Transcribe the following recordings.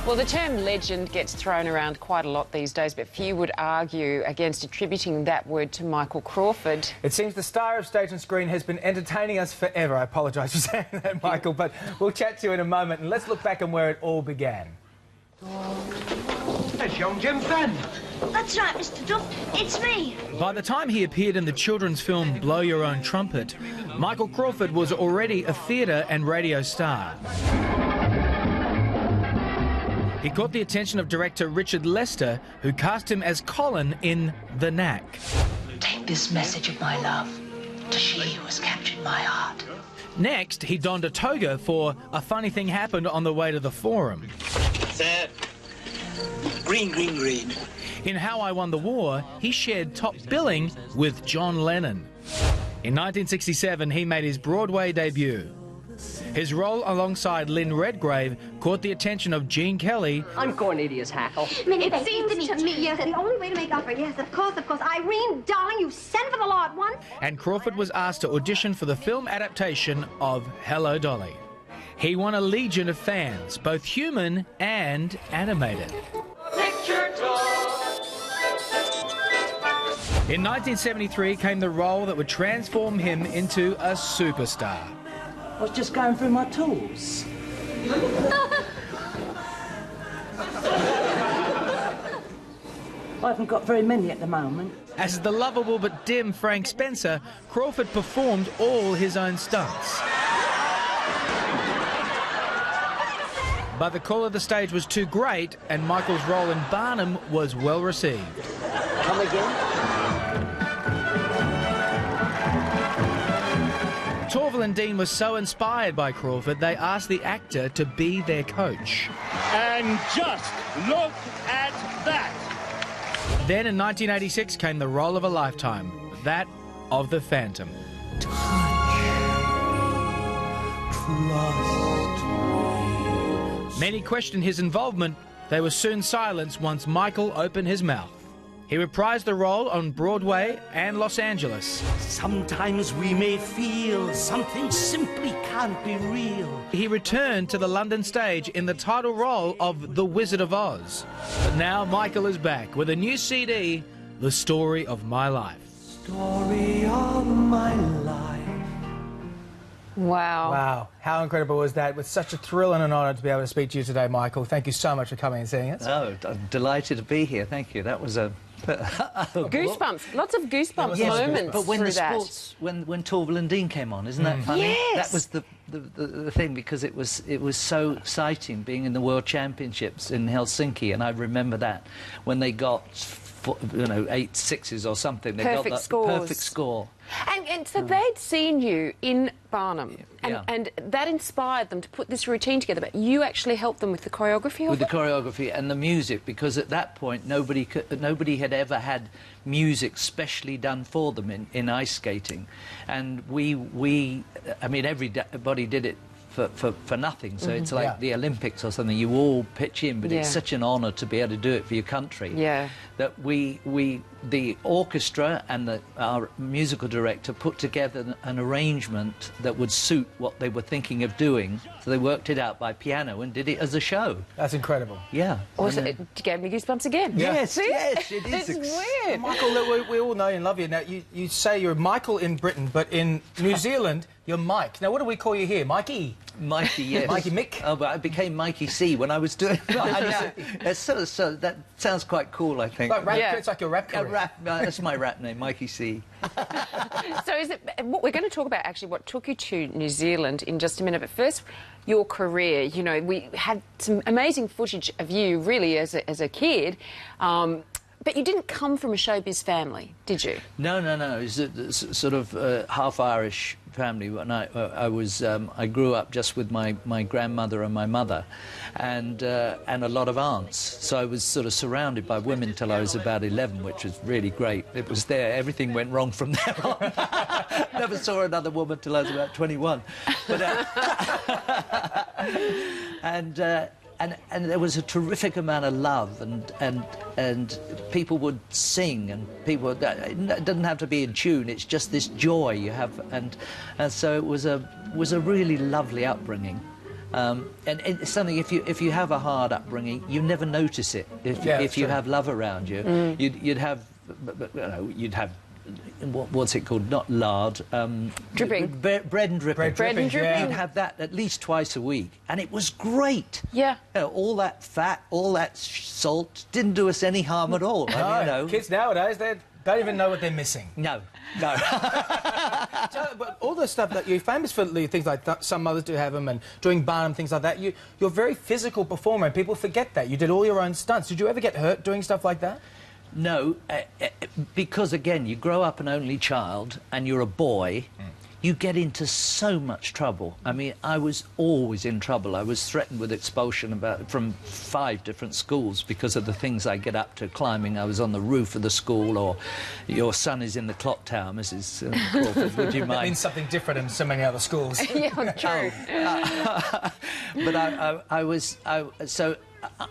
Well, the term legend gets thrown around quite a lot these days, but few would argue against attributing that word to Michael Crawford. It seems the star of stage and screen has been entertaining us forever. I apologise for saying that, Michael, but we'll chat to you in a moment, and let's look back on where it all began. That's young Jim Fenn. That's right, Mr. Duff. It's me. By the time he appeared in the children's film Blow Your Own Trumpet, Michael Crawford was already a theatre and radio star. He caught the attention of director Richard Lester, who cast him as Colin in The Knack. Take this message of my love to she who has captured my heart. Next, he donned a toga for A Funny Thing Happened on the Way to the Forum. There. Green, green, green. In How I Won the War, he shared top billing with John Lennon. In 1967, he made his Broadway debut. His role alongside Lynn Redgrave caught the attention of Gene Kelly. I'm Cornelius Hackle. It seems to me, yes, the only way to make up for it, yes, of course. Irene, darling, you sent for the law at once. And Crawford was asked to audition for the film adaptation of Hello, Dolly. He won a legion of fans, both human and animated. In 1973 came the role that would transform him into a superstar. I was just going through my tools. I haven't got very many at the moment. As the lovable but dim Frank Spencer, Crawford performed all his own stunts. But the call of the stage was too great, and Michael's role in Barnum was well received. Come again? Torval and Dean were so inspired by Crawford, they asked the actor to be their coach. And just look at that! Then in 1986 came the role of a lifetime, that of the Phantom. Many questioned his involvement. They were soon silenced once Michael opened his mouth. He reprised the role on Broadway and Los Angeles. Sometimes we may feel something simply can't be real. He returned to the London stage in the title role of The Wizard of Oz. But now Michael is back with a new CD, The Story of My Life. Story of my life. Wow. Wow, how incredible was that? With such a thrill and an honour to be able to speak to you today, Michael. Thank you so much for coming and seeing us. Oh, I'm delighted to be here. Thank you. That was a... Goosebumps. Lots of goosebumps moments. But when through the sports, when Torval and Dean came on, isn't that funny? Yes. That was the thing, because it was so exciting being in the World Championships in Helsinki, and I remember that when they got 8 sixes or something. They Perfect got the scores. perfect score. And so they'd seen you in Barnum, and that inspired them to put this routine together, but you actually helped them with the choreography of With the choreography and the music, because at that point nobody had ever had music specially done for them in ice skating, and I mean everybody did it for nothing, so it's like the Olympics or something. You all pitch in, but it's such an honour to be able to do it for your country. That the orchestra and our musical director put together an arrangement that would suit what they were thinking of doing. So they worked it out by piano and did it as a show. That's incredible. Yeah. Also, it gave me goosebumps again. Yes, yes, it is. It's weird. Michael, look, we all know and love you. Now, you say you're Michael in Britain, but in New Zealand, you're Mike. Now, what do we call you here? Mikey? Mikey, yes. Mikey Mick? Oh, but I became Mikey C when I was doing it. So that sounds quite cool, I think. Like rap, it's like your rap career. That's my rap name, Mikey C. So we're going to talk about actually what took you to New Zealand in just a minute, but first, your career. You know, we had some amazing footage of you, really, as a kid, but you didn't come from a showbiz family, did you? No. It was a sort of half Irish family. When I grew up just with my grandmother and my mother, and a lot of aunts. So I was sort of surrounded by women till I was about 11, which was really great. It was there. Everything went wrong from there on. Never saw another woman till I was about 21. But, and there was a terrific amount of love, and people would sing, and people, it doesn't have to be in tune, it's just this joy you have, and so it was a really lovely upbringing. And it's something, if you have a hard upbringing, you never notice it. If you have love around you, you'd have, you'd have, what's it called? Not lard. Dripping. Bread and dripping. Bread and dripping. You'd have that at least twice a week, and it was great. Yeah. You know, all that fat, all that salt didn't do us any harm at all. No, I mean, you know. kids nowadays, they don't even know what they're missing. No. But all the stuff that you're famous for, things like that, some mothers do have them, and doing Barnum, things like that. You're a very physical performer, and people forget that. You did all your own stunts. Did you ever get hurt doing stuff like that? No, because, again, you grow up an only child and you're a boy, you get into so much trouble. I mean, I was always in trouble. I was threatened with expulsion from 5 different schools because of the things I get up to, climbing. I was on the roof of the school, or your son is in the clock tower, Mrs. Crawford, would you mind? That means something different in so many other schools. Yeah, true. But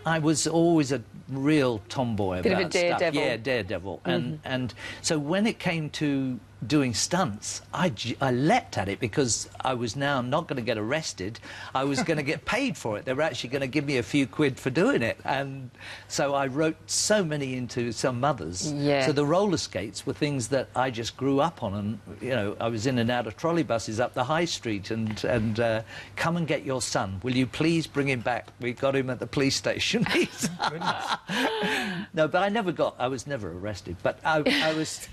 I was always a real tomboy about Bit of a daredevil. stuff. Yeah, daredevil. And so when it came to doing stunts, I leapt at it because I was now not going to get arrested. I was going to get paid for it. They were actually going to give me a few quid for doing it. And so I wrote so many into some mothers. Yeah. So the roller skates were things that I just grew up on. And, you know, I was in and out of trolley buses up the high street and come and get your son. Will you please bring him back? We got him at the police station. No, but I was never arrested. But I was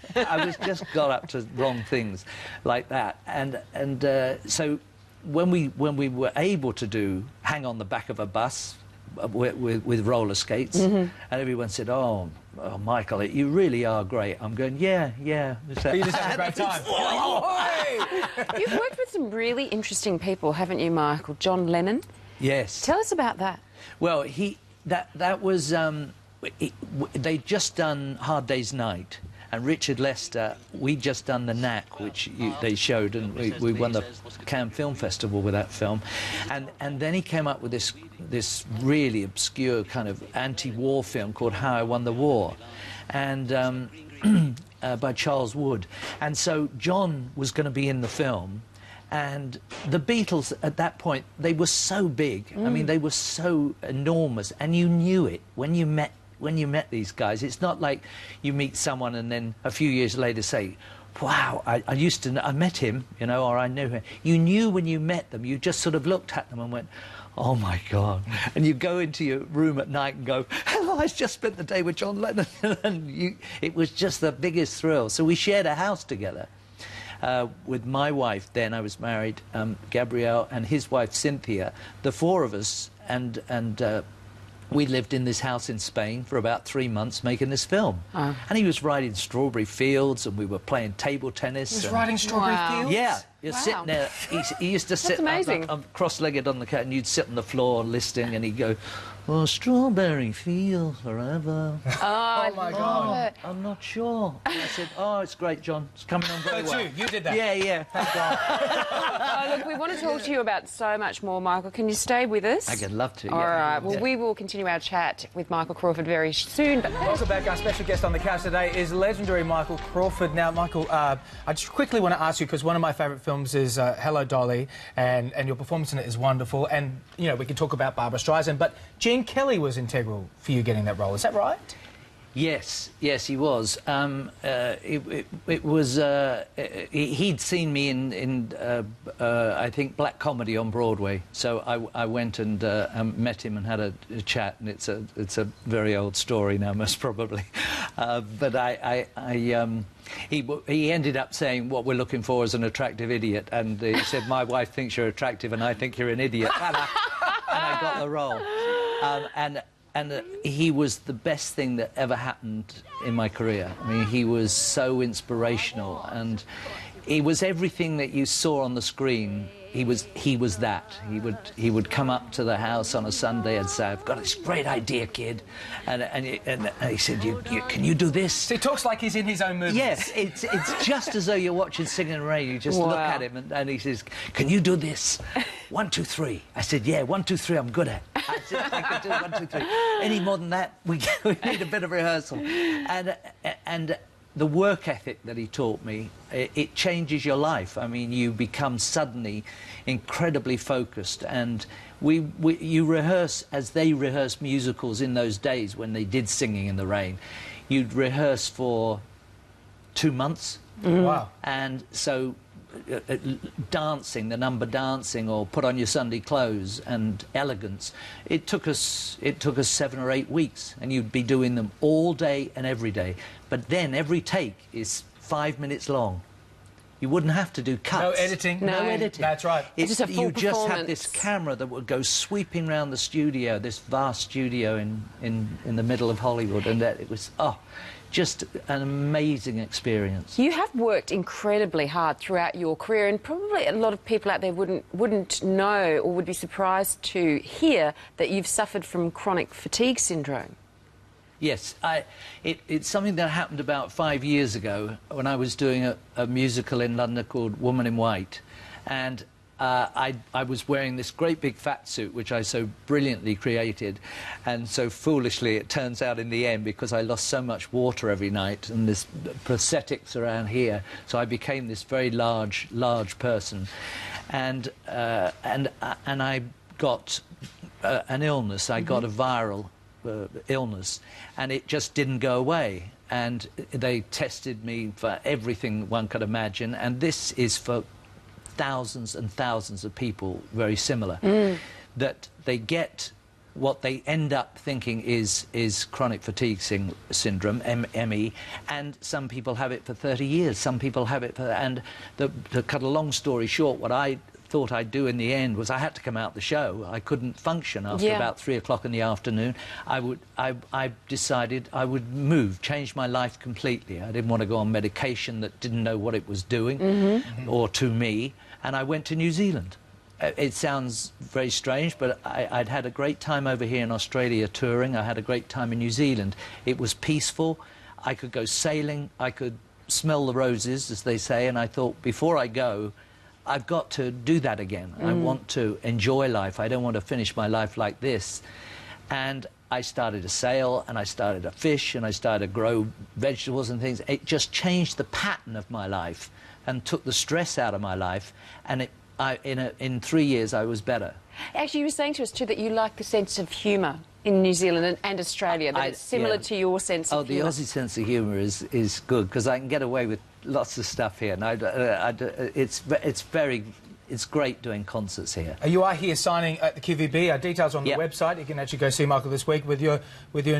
just got up to wrong things like that, and so when we were able to hang on the back of a bus with roller skates, and everyone said, oh, Michael, you really are great. I'm going, yeah. So you just had a great time. You've worked with some really interesting people, haven't you, Michael? John Lennon. Yes. Tell us about that. Well, that was they'd just done Hard Day's Night. And Richard Lester, we'd just done The Knack, which they showed, and we won the Cannes Film Festival with that film. And then he came up with this really obscure kind of anti-war film called How I Won the War, and by Charles Wood. And so John was going to be in the film, and the Beatles at that point, they were so big. I mean, they were so enormous, and you knew it when you met these guys. It's not like you meet someone and then a few years later say, wow, I met him, you know, or I knew him. You knew when you met them, you just sort of looked at them and went, oh my God. And you go into your room at night and go, hello, I just spent the day with John Lennon. And it was just the biggest thrill. So we shared a house together with my wife. Then I was married, Gabrielle, and his wife Cynthia, the 4 of us, and we lived in this house in Spain for about 3 months making this film. And he was riding strawberry fields, and we were playing table tennis. He was riding strawberry fields? Yeah. You're sitting there. He used to sit cross-legged on the couch, and you'd sit on the floor listening, and he'd go, oh, strawberry fields forever. Oh, my God. I'm not sure. And I said, oh, it's great, John. It's coming on very well. You did that? Yeah. Thank God. Oh, look, we want to talk to you about so much more, Michael. Can you stay with us? I'd love to. All right. Well, we will continue our chat with Michael Crawford very soon. But welcome back. Our special guest on the couch today is legendary Michael Crawford. Now, Michael, I just quickly want to ask you, because one of my favourite films is Hello, Dolly, and your performance in it is wonderful. And, you know, we could talk about Barbra Streisand, but Gene Kelly was integral for you getting that role. Is that right? Yes, he was. It was. He'd seen me in I think black comedy on Broadway, so I went and met him and had a chat, and it's a very old story now, most probably. But he ended up saying, what we're looking for is an attractive idiot, and he said, my wife thinks you're attractive and I think you're an idiot, and I got the role. And he was the best thing that ever happened in my career. I mean, he was so inspirational, and he was everything that you saw on the screen. He was that. He would come up to the house on a Sunday and say, I've got this great idea, kid. And he said, can you do this? So he talks like he's in his own movie. Yes, it's just as though you're watching Singing in the Rain. You just look at him and he says, can you do this? 1, 2, 3. I said, yeah, 1, 2, 3 I'm good at. I said, I can do 1, 2, 3. Any more than that, we need a bit of rehearsal. And the work ethic that he taught me, it changes your life. I mean, you become suddenly incredibly focused, and you rehearse as they rehearsed musicals in those days when they did Singing in the Rain. You'd rehearse for 2 months. Wow. And so dancing, the number dancing, or Put On Your Sunday Clothes, and Elegance, it took us 7 or 8 weeks, and you'd be doing them all day and every day. But then every take is 5 minutes long. You wouldn't have to do cuts. No editing. No editing. That's right. It's just a full you just performance. had this camera that would go sweeping around the studio, this vast studio in the middle of Hollywood, and that it was just an amazing experience. You have worked incredibly hard throughout your career, and probably a lot of people out there wouldn't know or would be surprised to hear that you've suffered from chronic fatigue syndrome. Yes, it's something that happened about 5 years ago when I was doing a musical in London called Woman in White, and I was wearing this great big fat suit which I so brilliantly created, and so foolishly it turns out in the end, because I lost so much water every night and this prosthetics around here, so I became this very large person, and I got an illness. I got a viral illness, and it just didn't go away, and they tested me for everything one could imagine, and this is for thousands and thousands of people very similar, that they get what they end up thinking is chronic fatigue syndrome, ME, and some people have it for 30 years, some people have it for... And to cut a long story short, what I thought I'd do in the end was I had to come out the show. I couldn't function after about 3 o'clock in the afternoon. I decided I would change my life completely. I didn't want to go on medication that didn't know what it was doing or to me, and I went to New Zealand. It sounds very strange, but I'd had a great time over here in Australia touring. I had a great time in New Zealand. It was peaceful. I could go sailing. I could smell the roses, as they say, and I thought, before I go, I've got to do that again. I want to enjoy life. I don't want to finish my life like this. And I started to sail, and I started to fish, and I started to grow vegetables and things. It just changed the pattern of my life and took the stress out of my life, and in 3 years I was better. Actually, you were saying to us too that you like the sense of humour in New Zealand and Australia, that it's similar to your sense of humour. Oh, the Aussie sense of humour is good, because I can get away with lots of stuff here, and it's great doing concerts here. You are here signing at the QVB. Details on the website. You can actually go see Michael this week with your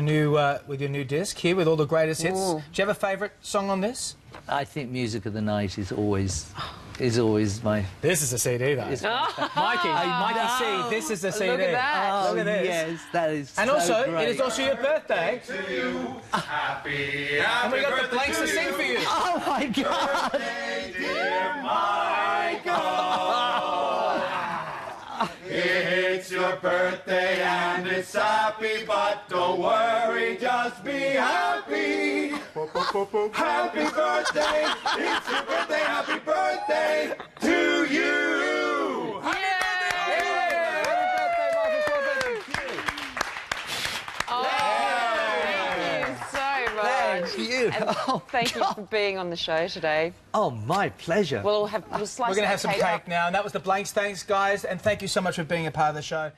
new disc here with all the greatest hits. Do you have a favourite song on this? I think Music of the Night is always my... This is a CD, though. Mikey C, this is a CD. Look at that. Look at this. Yes, that is and so also, great. it is also your birthday. To you, happy And we got the blanks to sing for you. Oh, my God! birthday, dear Michael. It's your birthday and it's happy, but don't worry, just be happy. Happy birthday! It's your birthday, happy birthday to you! Thank you. Thank you for being on the show today. Oh, my pleasure. We'll slice We're going to have some cake cake up. now, and that was the blanks. Thanks, guys, and thank you so much for being a part of the show.